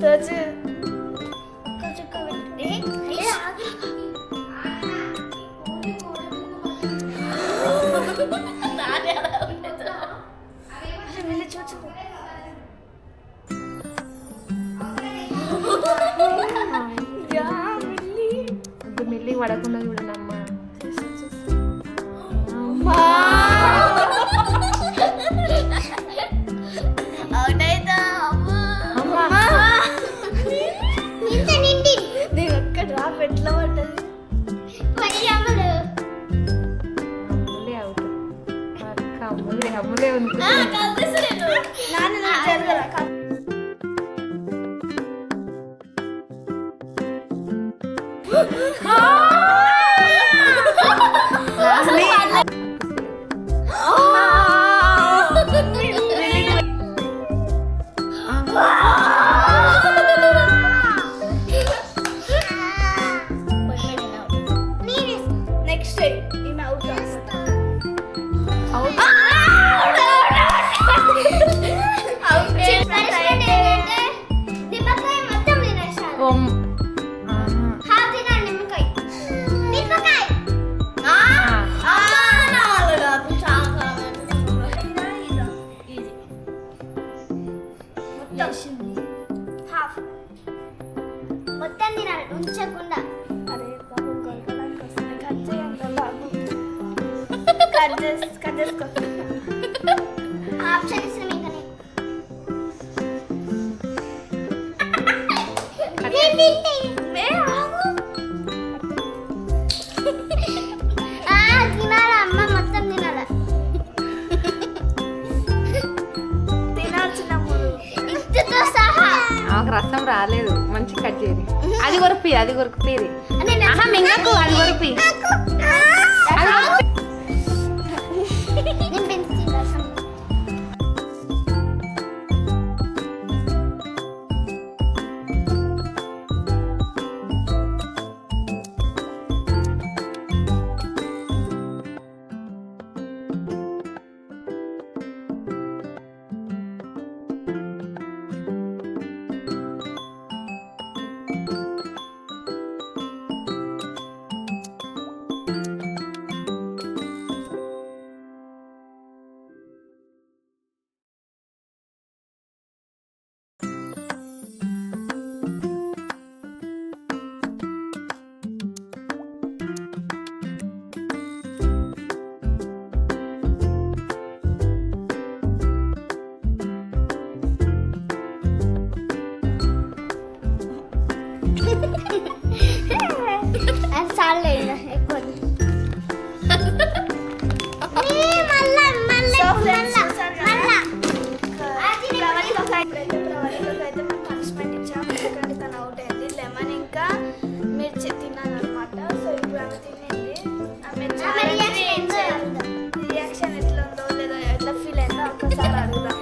రోజు మెల్లి పడకుండా చూడనమ్మా. నేను ఒక్క డ్రాప్ ఎట్లా పడ్డది. అమ్ములే ఉంది. నెక్స్ట్ ఈమె అవుట్ మొత్తం తినాలి ఉంచకుండా. అరే బాబు కొలకడానికి వస్తుంది. కట్ చేయండి బాబు. కట్ చేసుకో. ఆప్షన్ ఇస్తాం ఇంకా తినాలా అమ్మ మొత్తం తినాలా. తినాల్సినప్పుడు ఇంతతో సహా. ఆమెకు రసం రాలేదు, మంచి కట్ చేయది. అది కొరిపి, అది కొరికిపోయేది. మింగకు, అది కొరిపి. పనిష్మెంట్ ఇచ్చాము ఎందుకంటే తను అవుట్ అయింది. లెమన్ ఇంకా మిర్చి తిన్నాను అనమాట. సో ఇప్పుడు ఆమె తినేది. ఆమె రియాక్షన్ ఎట్లా ఉందో లేదో ఎట్లా ఫీల్ అయిందో ఒక్కసారి అడుగుదాం.